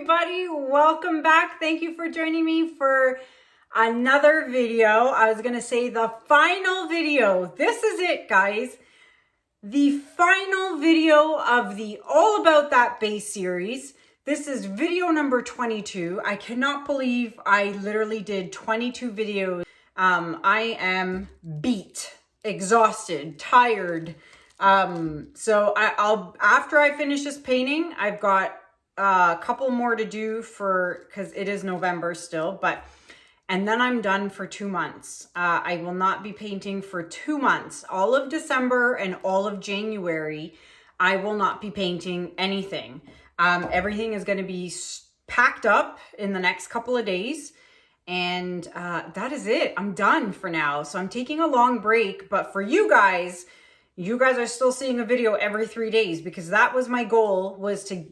everybody, welcome back. Thank you for joining me for another video. I was gonna say the final video. This is it, guys. The final video of the All About That Base series. This is video number 22. I cannot believe I literally did 22 videos. I am beat, exhausted, tired. So I'll after I finish this painting, I've got a couple more to do because it is November still, and then I'm done for 2 months. I will not be painting for 2 months. All of December and all of January, I will not be painting anything. Everything is going to be packed up in the next couple of days. And that is it. I'm done for now. So I'm taking a long break, but for you guys are still seeing a video every 3 days, because that was my goal, was to,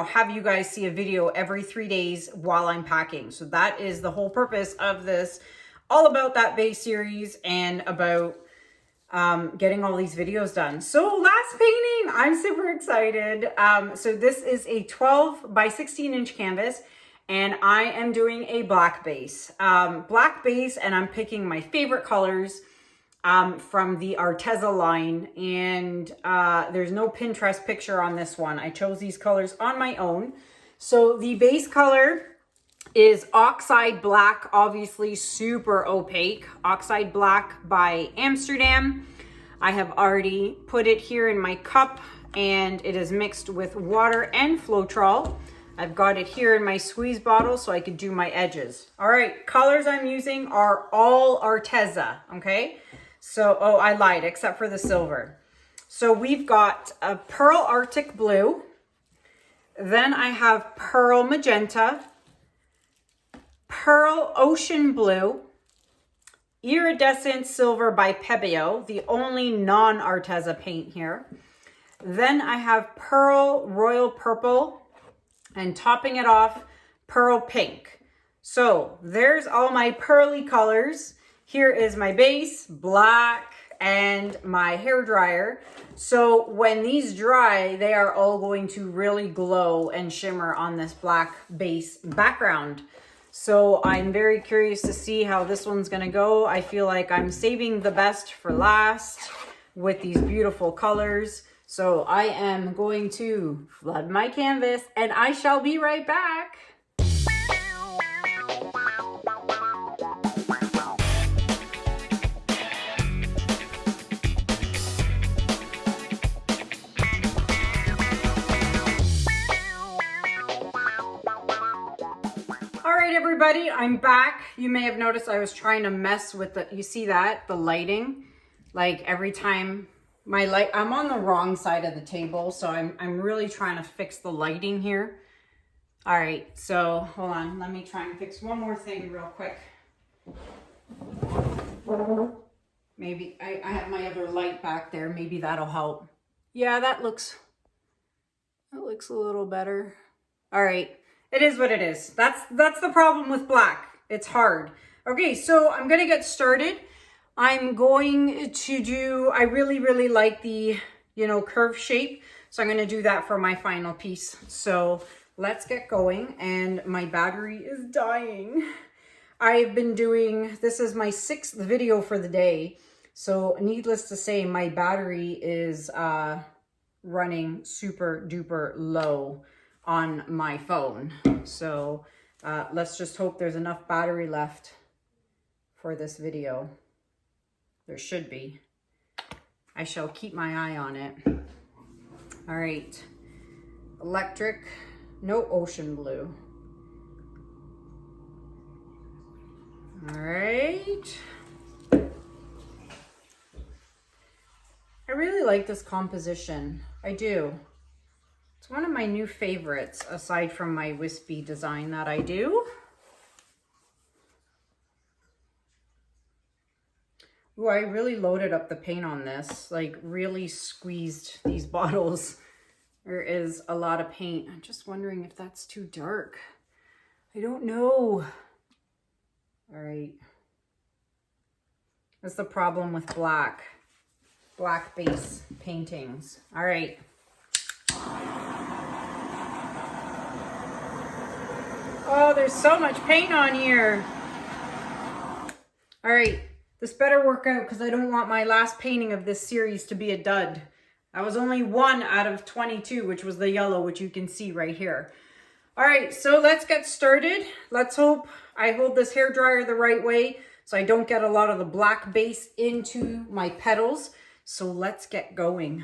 have you guys see a video every 3 days while I'm packing. So that is the whole purpose of this All About That Base series and about getting all these videos done. So last painting, I'm super excited. So this is a 12 by 16 inch canvas, and I am doing a black base. And I'm picking my favorite colors from the Arteza line, and there's no Pinterest picture on this one. I chose these colors on my own. So the base color is Oxide Black, obviously super opaque. Oxide Black by Amsterdam. I have already put it here in my cup, and it is mixed with water and Floetrol. I've got it here in my squeeze bottle so I can do my edges. All right, colors I'm using are all Arteza, okay? So, oh, I lied, except for the silver. So we've got a Pearl Arctic Blue. Then I have Pearl Magenta, Pearl Ocean Blue, Iridescent Silver by Pebeo, the only non-Arteza paint here. Then I have Pearl Royal Purple, and topping it off, Pearl Pink. So there's all my pearly colors. Here is my base, black, and my hair dryer. So when these dry, they are all going to really glow and shimmer on this black base background. So I'm very curious to see how this one's gonna go. I feel like I'm saving the best for last with these beautiful colors. So I am going to flood my canvas, and I shall be right back. Everybody, I'm back. You may have noticed I was trying to mess with you see that? The lighting. Like every time I'm on the wrong side of the table, so I'm really trying to fix the lighting here. All right, so hold on. Let me try and fix one more thing real quick. Maybe I have my other light back there. Maybe that'll help. Yeah, that looks a little better. All right. It is what it is. That's the problem with black. It's hard. Okay, so I'm going to get started. I'm going to do, I really like the, curve shape. So I'm going to do that for my final piece. So let's get going. And my battery is dying. I've been doing, this is my 6th video for the day. So needless to say, my battery is running super duper low on my phone. So let's just hope there's enough battery left for this video. There should be. I shall keep my eye on it. All right, electric, no ocean blue. All right. I really like this composition. I do. It's one of my new favorites, aside from my wispy design that I do. Ooh, I really loaded up the paint on this, like really squeezed these bottles. There is a lot of paint. I'm just wondering if that's too dark. I don't know. All right. That's the problem with black base paintings. All right. Oh, there's so much paint on here. All right, this better work out because I don't want my last painting of this series to be a dud. I was only 1 out of 22, which was the yellow, which you can see right here. All right, so let's get started. Let's hope I hold this hair dryer the right way so I don't get a lot of the black base into my petals. So let's get going.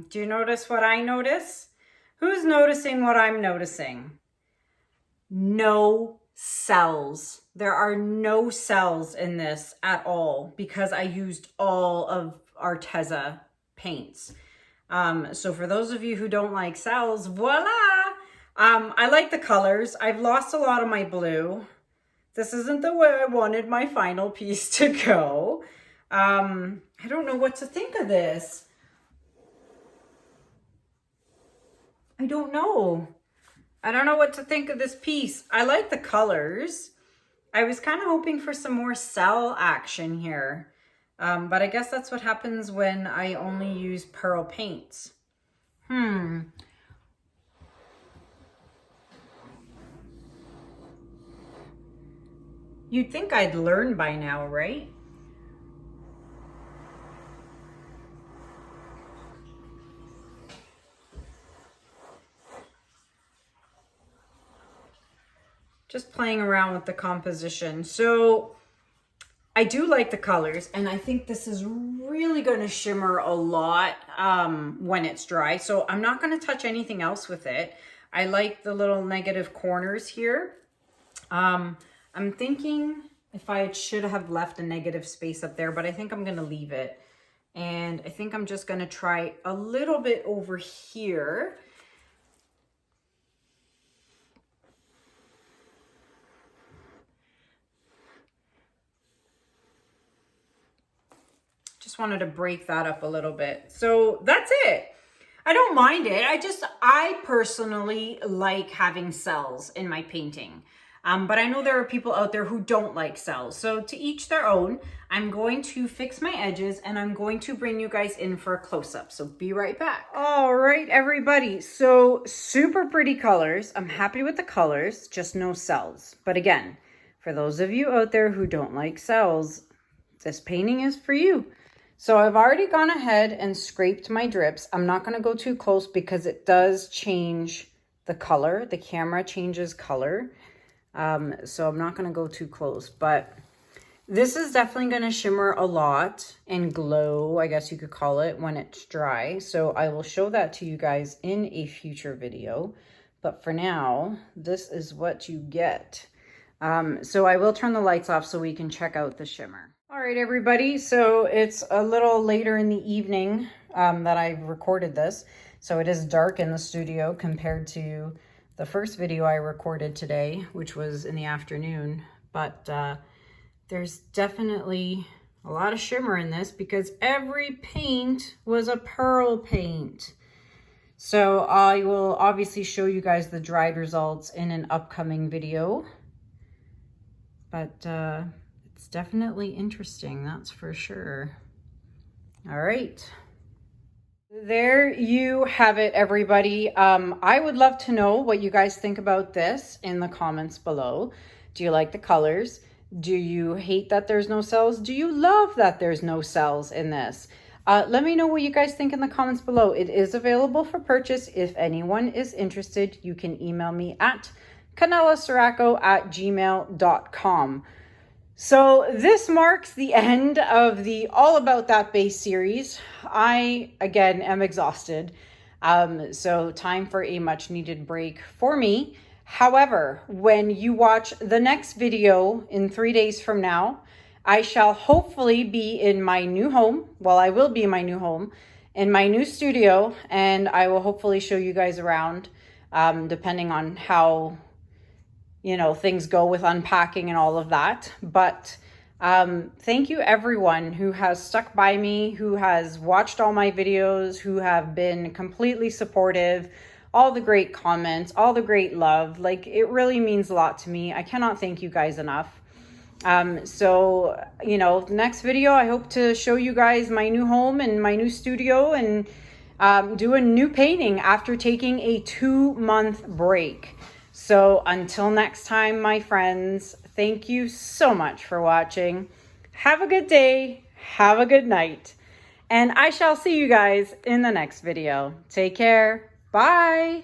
Do you notice what I notice? Who's noticing what I'm noticing? No cells. There are no cells in this at all because I used all of Arteza paints. So for those of you who don't like cells, voila! I like the colors. I've lost a lot of my blue. This isn't the way I wanted my final piece to go. I don't know what to think of this. I don't know. I don't know what to think of this piece. I like the colors. I was kind of hoping for some more cell action here. But I guess that's what happens when I only use pearl paints. You'd think I'd learn by now, right? Just playing around with the composition. So I do like the colors, and I think this is really going to shimmer a lot when it's dry. So I'm not going to touch anything else with it. I like the little negative corners here. I'm thinking if I should have left a negative space up there, but I think I'm going to leave it. And I think I'm just going to try a little bit over here. Just wanted to break that up a little bit. So that's it. I don't mind it. I personally like having cells in my painting. But I know there are people out there who don't like cells. So to each their own. I'm going to fix my edges and I'm going to bring you guys in for a close-up. So be right back. All right, everybody. So super pretty colors. I'm happy with the colors, just no cells. But again, for those of you out there who don't like cells, this painting is for you. So I've already gone ahead and scraped my drips. I'm not going to go too close because it does change the color. The camera changes color. So I'm not going to go too close, but this is definitely going to shimmer a lot and glow, I guess you could call it, when it's dry. So I will show that to you guys in a future video. But for now, this is what you get. So I will turn the lights off so we can check out the shimmer. All right, everybody. So it's a little later in the evening that I recorded this. So it is dark in the studio compared to the first video I recorded today, which was in the afternoon. But there's definitely a lot of shimmer in this because every paint was a pearl paint. So I will obviously show you guys the dried results in an upcoming video. But it's definitely interesting, that's for sure. All right. There you have it, everybody. I would love to know what you guys think about this in the comments below. Do you like the colors? Do you hate that there's no cells? Do you love that there's no cells in this? Let me know what you guys think in the comments below. It is available for purchase. If anyone is interested, you can email me at kanellaciraco@gmail.com. So this marks the end of the All About That Base series. I, again, am exhausted. So time for a much needed break for me. However, when you watch the next video in 3 days from now, I shall hopefully be in my new home. Well, I will be in my new home, in my new studio, and I will hopefully show you guys around, depending on how, you know, things go with unpacking and all of that. But thank you everyone who has stuck by me, who has watched all my videos, who have been completely supportive, all the great comments, all the great love. Like, it really means a lot to me. I cannot thank you guys enough. So, you know, next video, I hope to show you guys my new home and my new studio, and do a new painting after taking a 2-month break. So until next time, my friends, thank you so much for watching. Have a good day. Have a good night. And I shall see you guys in the next video. Take care. Bye.